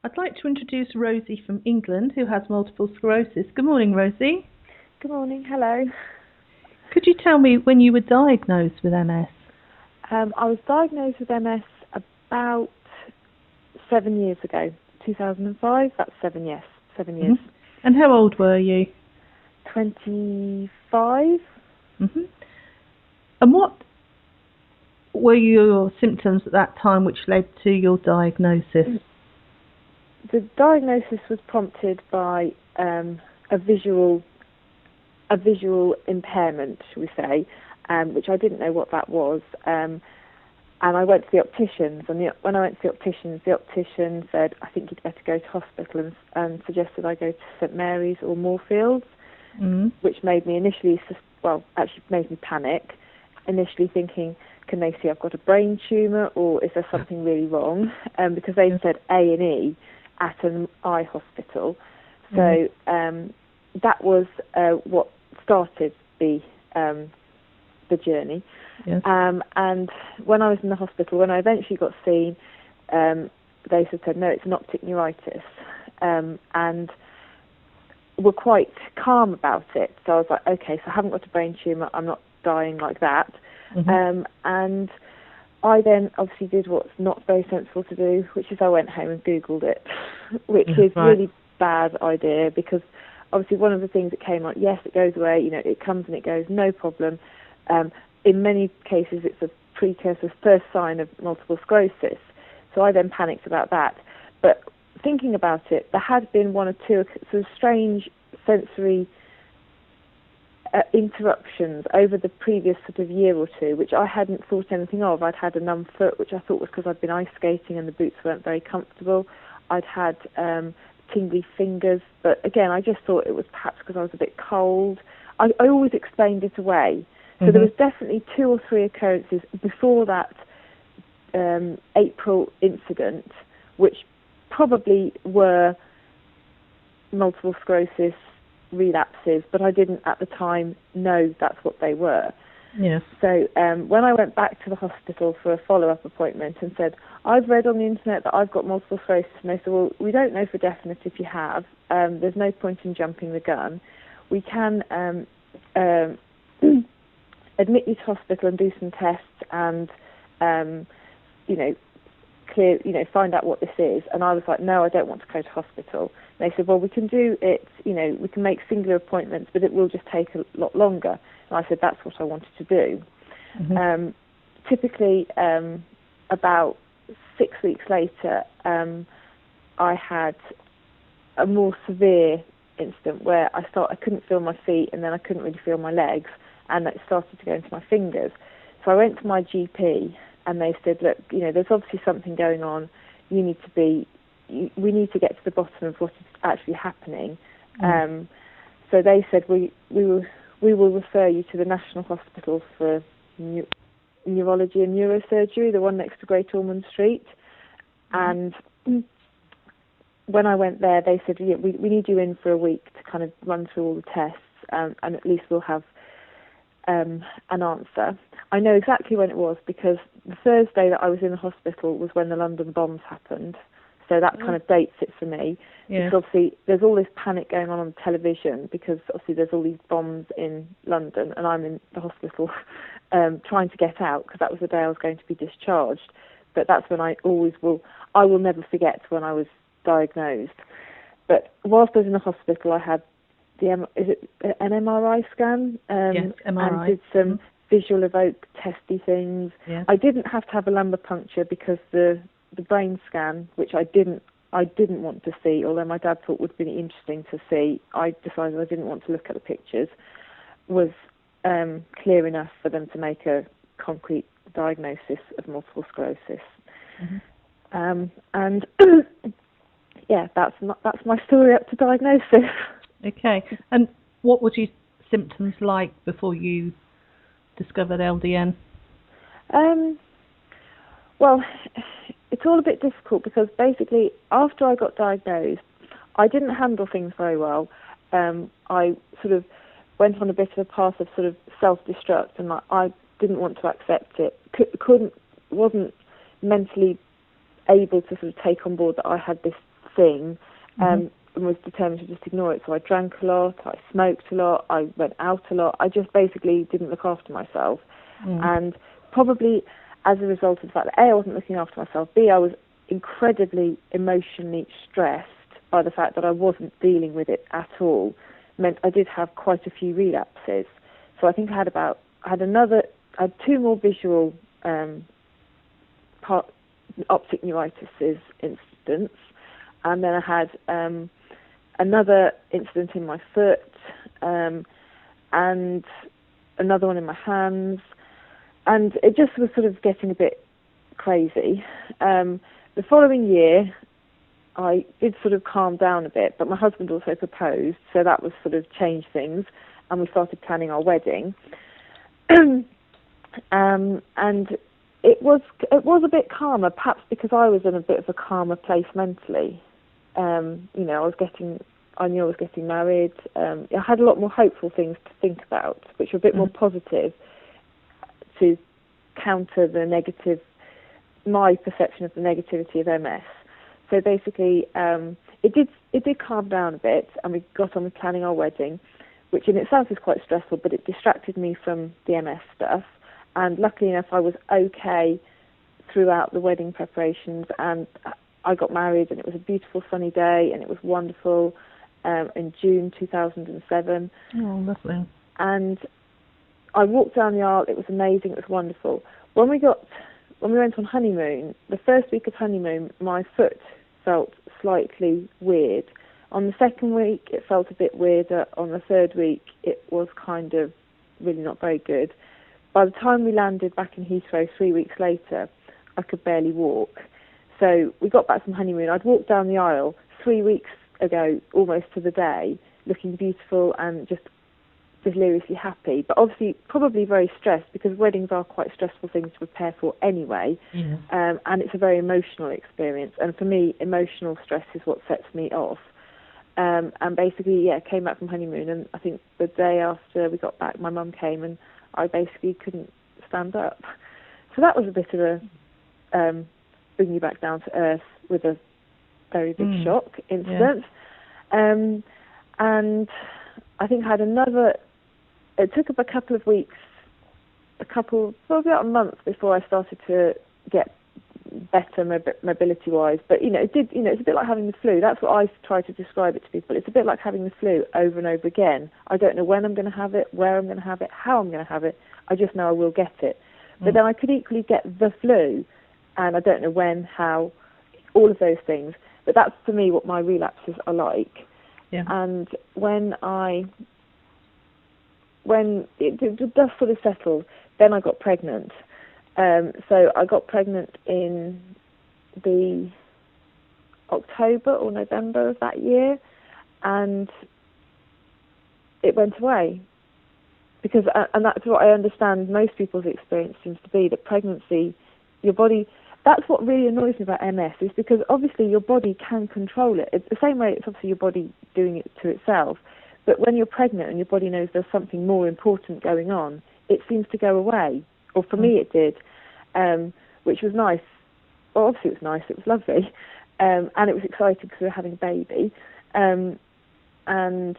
I'd like to introduce Rosie from England, who has multiple sclerosis. Good morning, Rosie. Good morning. Hello. Could you tell me when you were diagnosed with MS? I was diagnosed with MS about 7 years ago, 2005. That's 7 years. 7 years. Mm-hmm. And how old were you? 25. Mm-hmm. And what were your symptoms at that time which led to your diagnosis? The diagnosis was prompted by a visual impairment, shall we say, which I didn't know what that was. And I went to the opticians, and when I went to the optician said, I think you'd better go to hospital, and suggested I go to St Mary's or Moorfields, which made me made me panic, initially thinking, can they see I've got a brain tumour, or is there something really wrong? Because they said A&E at an eye hospital. So that was what started the journey. Yes. And when I was in the hospital, when I eventually got seen, they said, no, it's an optic neuritis, and were quite calm about it. So I was like, okay, so I haven't got a brain tumour, I'm not dying like that. And I then obviously did what's not very sensible to do, which is I went home and Googled it, which is really bad idea, because obviously one of the things that came out, yes, it goes away, it comes and it goes, no problem. In many cases, it's a precursor, first sign of multiple sclerosis. So I then panicked about that. But thinking about it, there had been one or two sort of strange sensory interruptions over the previous sort of year or two, which I hadn't thought anything of. I'd had a numb foot, which I thought was because I'd been ice skating and the boots weren't very comfortable. I'd had tingly fingers, but again, I just thought it was perhaps because I was a bit cold. I always explained it away. So there was definitely 2 or 3 occurrences before that April incident, which probably were multiple sclerosis relapses, but I didn't at the time know that's what they were. Yes. So when I went back to the hospital for a follow-up appointment and said, I've read on the internet that I've got multiple sclerosis, and they said, well, we don't know for definite if you have. There's no point in jumping the gun. We can admit you to hospital and do some tests and, find out what this is. And I was like, no, I don't want to go to hospital. And they said, well, we can do it, we can make singular appointments, but it will just take a lot longer. And I said, that's what I wanted to do. Typically, about 6 weeks later, I had a more severe incident where I couldn't feel my feet, and then I couldn't really feel my legs, and it started to go into my fingers. So I went to my GP, and they said, look, there's obviously something going on. We need to get to the bottom of what is actually happening. So they said, we will refer you to the National Hospital for Neurology and Neurosurgery, the one next to Great Ormond Street. And when I went there, they said, we need you in for a week to kind of run through all the tests, and at least we'll have an answer. I know exactly when it was, because the Thursday that I was in the hospital was when the London bombs happened. So that kind of dates it for me. Yeah. Because obviously there's all this panic going on television, because obviously there's all these bombs in London, and I'm in the hospital trying to get out, because that was the day I was going to be discharged. But that's when I will never forget when I was diagnosed. But whilst I was in the hospital, I had an MRI scan, yes, MRI. and did some visual evoke testy things. Yes. I didn't have to have a lumbar puncture, because the brain scan, which I didn't want to see, although my dad thought would be interesting to see, I decided I didn't want to look at the pictures, was clear enough for them to make a concrete diagnosis of multiple sclerosis. And yeah, that's my story up to diagnosis. Okay. And what were your symptoms like before you discovered LDN? Well, it's all a bit difficult, because basically after I got diagnosed, I didn't handle things very well. I sort of went on a bit of a path of sort of self-destruct, and I didn't want to accept it. Wasn't mentally able to sort of take on board that I had this thing, and was determined to just ignore it. So I drank a lot, I smoked a lot, I went out a lot. I just basically didn't look after myself. And probably as a result of the fact that A, I wasn't looking after myself, B, I was incredibly emotionally stressed by the fact that I wasn't dealing with it at all, meant I did have quite a few relapses. So I think I had 2 more visual optic neuritis incidents, and then I had another incident in my foot, and another one in my hands, and it just was sort of getting a bit crazy. The following year, I did sort of calm down a bit, but my husband also proposed, so that was sort of changed things, and we started planning our wedding. And it was a bit calmer, perhaps because I was in a bit of a calmer place mentally. You know, I knew I was getting married. I had a lot more hopeful things to think about, which were a bit more positive to counter the negative, my perception of the negativity of MS. So basically, it did calm down a bit, and we got on with planning our wedding, which in itself is quite stressful, but it distracted me from the MS stuff. And luckily enough, I was okay throughout the wedding preparations, and I got married, and it was a beautiful sunny day, and it was wonderful, in June 2007. Oh, lovely. And I walked down the aisle. It was amazing. It was wonderful. When we went on honeymoon, the first week of honeymoon, my foot felt slightly weird. On the second week, it felt a bit weirder. On the third week, it was kind of really not very good. By the time we landed back in Heathrow 3 weeks later, I could barely walk. So we got back from honeymoon. I'd walked down the aisle 3 weeks ago, almost to the day, looking beautiful and just deliriously happy, but obviously probably very stressed, because weddings are quite stressful things to prepare for anyway. And it's a very emotional experience, and for me, emotional stress is what sets me off. And basically, came back from honeymoon, and I think the day after we got back, my mum came, and I basically couldn't stand up. So that was a bit of a bringing you back down to earth with a very big shock incident. And I think I had another. It took up a couple of weeks, probably about a month before I started to get better mobility-wise. But, it did, it's a bit like having the flu. That's what I try to describe it to people. It's a bit like having the flu over and over again. I don't know when I'm going to have it, where I'm going to have it, how I'm going to have it. I just know I will get it. But then I could equally get the flu, and I don't know when, how, all of those things. But that's, for me, what my relapses are like. Yeah. And when the dust sort of settled, then I got pregnant. So I got pregnant in the October or November of that year, and it went away. Because, and that's what I understand most people's experience seems to be, that pregnancy, your body, that's what really annoys me about MS, is because obviously your body can control it. It's the same way it's obviously your body doing it to itself. But when you're pregnant and your body knows there's something more important going on, it seems to go away. Or for me it did, which was nice. Well, obviously it was nice, it was lovely. And it was exciting because we were having a baby. And 9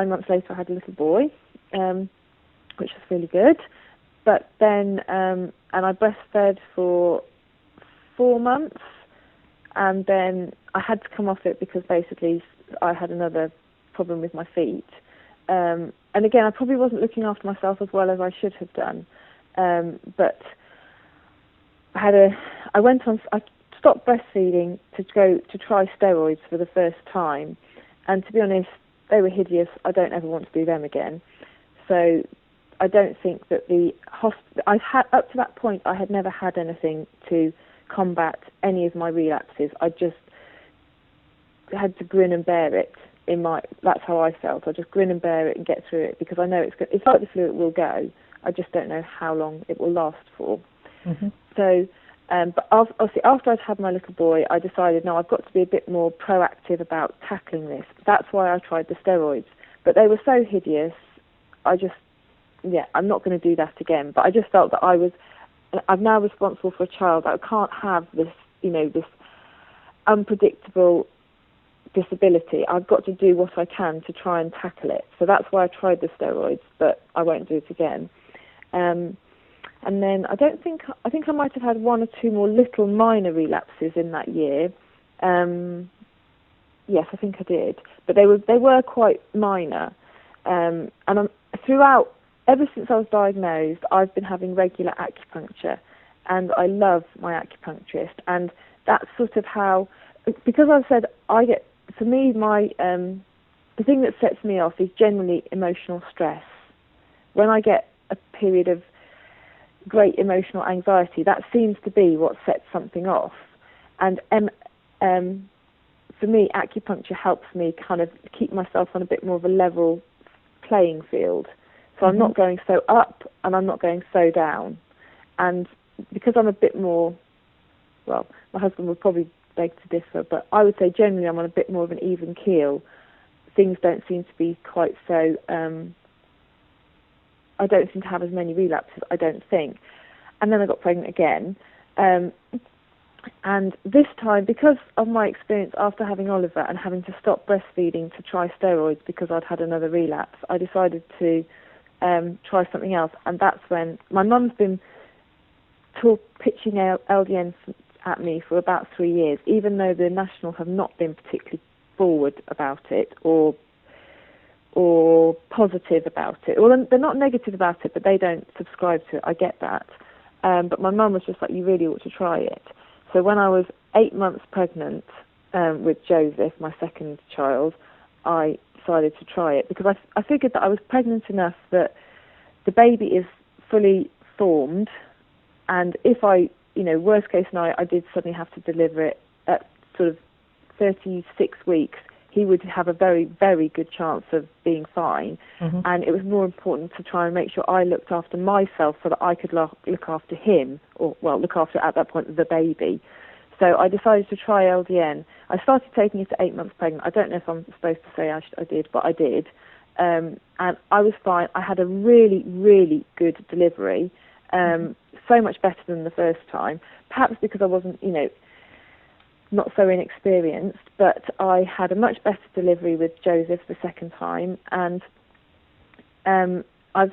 months later I had a little boy, which was really good. But then, and I breastfed for 4 months, and then I had to come off it because basically I had another problem with my feet. And again, I probably wasn't looking after myself as well as I should have done. But I stopped breastfeeding to try steroids for the first time, and to be honest, they were hideous. I don't ever want to do them again. So I don't think that up to that point, I had never had anything to combat any of my relapses. I just had to grin and bear it. That's how I felt. I just grin and bear it and get through it, because I know it's like the flu, it will go. I just don't know how long it will last for. So, but obviously after I'd had my little boy, I decided, no, I've got to be a bit more proactive about tackling this. That's why I tried the steroids. But they were so hideous, I'm not going to do that again. But I just felt that I'm now responsible for a child. I can't have this, this unpredictable disability. I've got to do what I can to try and tackle it. So that's why I tried the steroids, but I won't do it again. And then I think I might have had one or two more little minor relapses in that year. Yes, I think I did, but they were quite minor. And throughout, ever since I was diagnosed, I've been having regular acupuncture, and I love my acupuncturist. And that's sort of how, because I've said for me, the thing that sets me off is generally emotional stress. When I get a period of great emotional anxiety, that seems to be what sets something off. And for me, acupuncture helps me kind of keep myself on a bit more of a level playing field. So I'm not going so up and I'm not going so down. And because I'm a bit more, well, my husband would probably beg to differ, but I would say generally I'm on a bit more of an even keel. Things don't seem to be quite so, I don't seem to have as many relapses, I don't think. And then I got pregnant again. And this time, because of my experience after having Oliver and having to stop breastfeeding to try steroids because I'd had another relapse, I decided to try something else. And that's when my mum's been pitching LDN at me for about 3 years, even though the National have not been particularly forward about it or positive about it. Well, they're not negative about it, but they don't subscribe to it. I get that. But my mum was just like, you really ought to try it. So when I was 8 months pregnant with Joseph, my second child, I decided to try it because I figured that I was pregnant enough that the baby is fully formed, and if worst case scenario, I did suddenly have to deliver it at sort of 36 weeks, he would have a very, very good chance of being fine. And it was more important to try and make sure I looked after myself so that I could look after him, or, well, look after, at that point, the baby. So I decided to try LDN. I started taking it at 8 months pregnant. I don't know if I'm supposed to say I did, but I did. And I was fine. I had a really, really good delivery, so much better than the first time, perhaps because I wasn't, not so inexperienced, but I had a much better delivery with Joseph the second time, and I've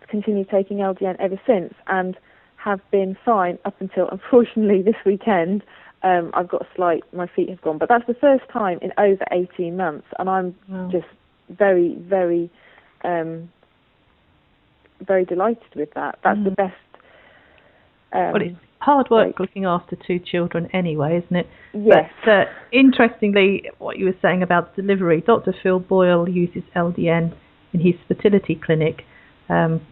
continued taking LDN ever since and have been fine up until, unfortunately, this weekend. I've got my feet have gone, but that's the first time in over 18 months, and I'm just very, very, very delighted with that. That's the best. Well, it's hard work looking after 2 children anyway, isn't it? Yes. But interestingly, what you were saying about delivery, Dr. Phil Boyle uses LDN in his fertility clinic.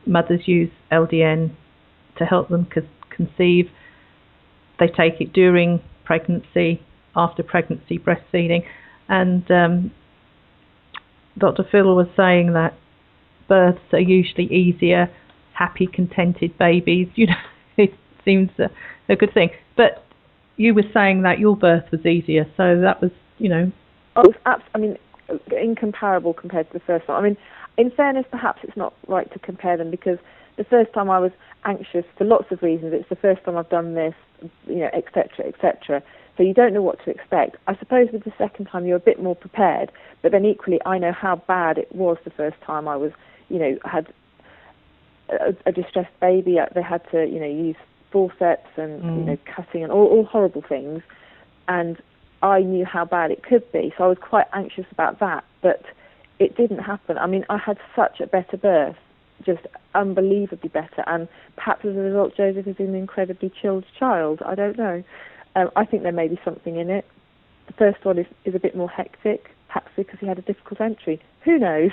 Mothers use LDN to help them conceive. They take it during pregnancy, after pregnancy, breastfeeding. And Dr. Phil was saying that births are usually easier, happy, contented babies. It seems a good thing. But you were saying that your birth was easier, so that was, Oh, incomparable compared to the first one. I mean, in fairness, perhaps it's not right to compare them because the first time I was anxious for lots of reasons. It's the first time I've done this, et cetera, et cetera. So you don't know what to expect. I suppose with the second time you're a bit more prepared, but then equally I know how bad it was the first time I was, had a distressed baby. They had to, use forceps and, cutting and all horrible things. And I knew how bad it could be. So I was quite anxious about that, but it didn't happen. I mean, I had such a better birth, just unbelievably better. And perhaps as a result, Joseph is an incredibly chilled child. I don't know. I think there may be something in it. The first one is a bit more hectic, perhaps because he had a difficult entry. Who knows?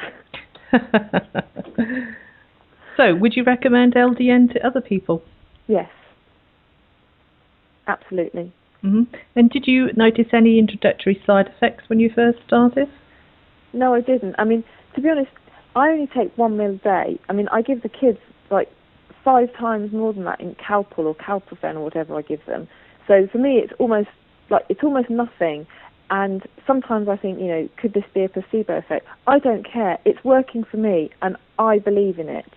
So, would you recommend LDN to other people? Yes, absolutely. And did you notice any introductory side effects when you first started? No, I didn't. I mean, to be honest, I only take 1 meal a day. I mean, I give the kids like 5 times more than that in Calpol or Calprofen or whatever I give them. So for me, it's almost nothing. And sometimes I think, could this be a placebo effect? I don't care. It's working for me, and I believe in it.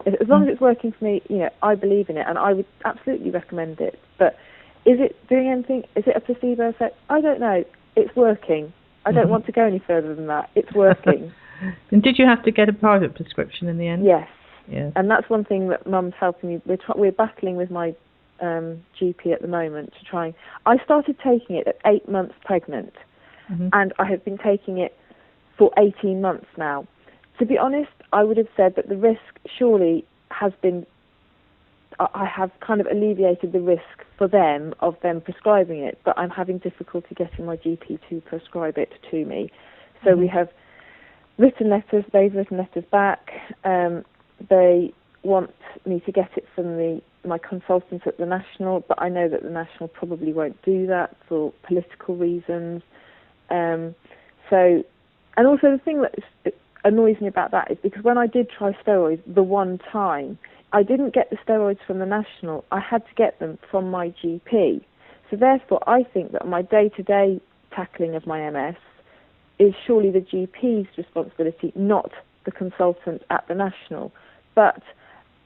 As long as it's working for me, I believe in it, and I would absolutely recommend it. But Is it doing anything? Is it a placebo effect? I don't know. It's working. I don't want to go any further than that. It's working. And did you have to get a private prescription in the end? Yes. Yeah. And that's one thing that Mum's helping me. We're battling with my GP at the moment to try. I started taking it at 8 months pregnant, and I have been taking it for 18 months now. To be honest, I would have said that the risk surely has been, I have kind of alleviated the risk for them of them prescribing it, but I'm having difficulty getting my GP to prescribe it to me. So we have written letters, they've written letters back. They want me to get it from my consultants at the National, but I know that the National probably won't do that for political reasons. And also the thing that annoys me about that is because when I did try steroids the one time, I didn't get the steroids from the National. I had to get them from my GP. So therefore, I think that my day-to-day tackling of my MS is surely the GP's responsibility, not the consultant at the National. But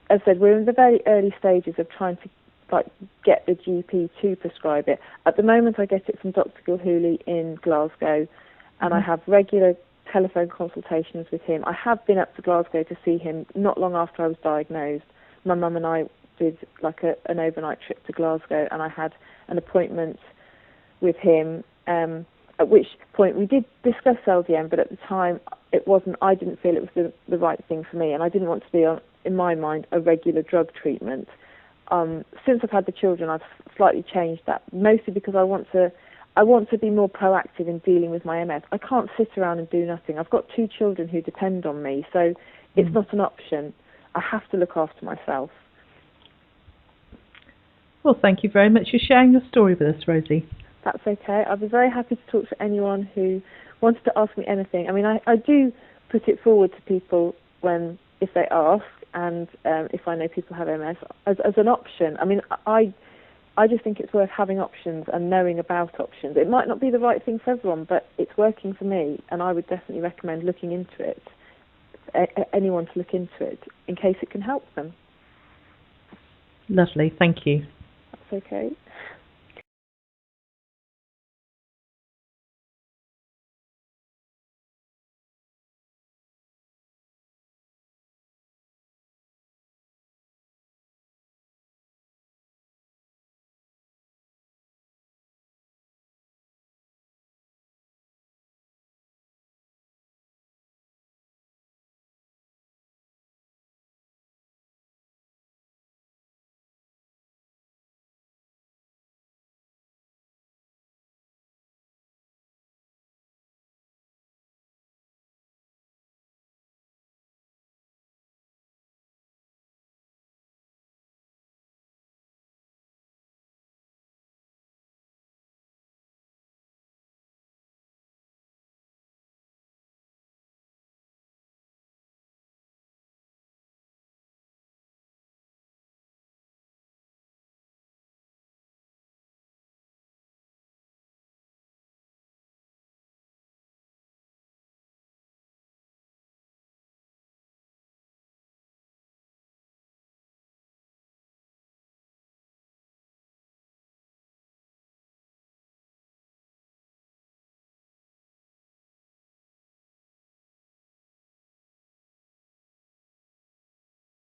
as I said, we're in the very early stages of trying to get the GP to prescribe it. At the moment, I get it from Dr. Gilhooly in Glasgow, and I have regular telephone consultations with him. I have been up to Glasgow to see him not long after I was diagnosed. My mum and I did an overnight trip to Glasgow, and I had an appointment with him, at which point we did discuss LDN, but at the time I didn't feel it was the right thing for me, and I didn't want to be on, in my mind, a regular drug treatment. Since I've had the children, I've slightly changed that, mostly because I want to be more proactive in dealing with my MS. I can't sit around and do nothing. I've got 2 children who depend on me, so it's not an option. I have to look after myself. Well, thank you very much for sharing your story with us, Rosie. That's okay. I'd be very happy to talk to anyone who wanted to ask me anything. I mean, I do put it forward to people if they ask, and if I know people have MS, as an option. I mean, I just think it's worth having options and knowing about options. It might not be the right thing for everyone, but it's working for me, and I would definitely recommend looking into it, anyone to look into it, in case it can help them. Lovely, thank you. That's okay.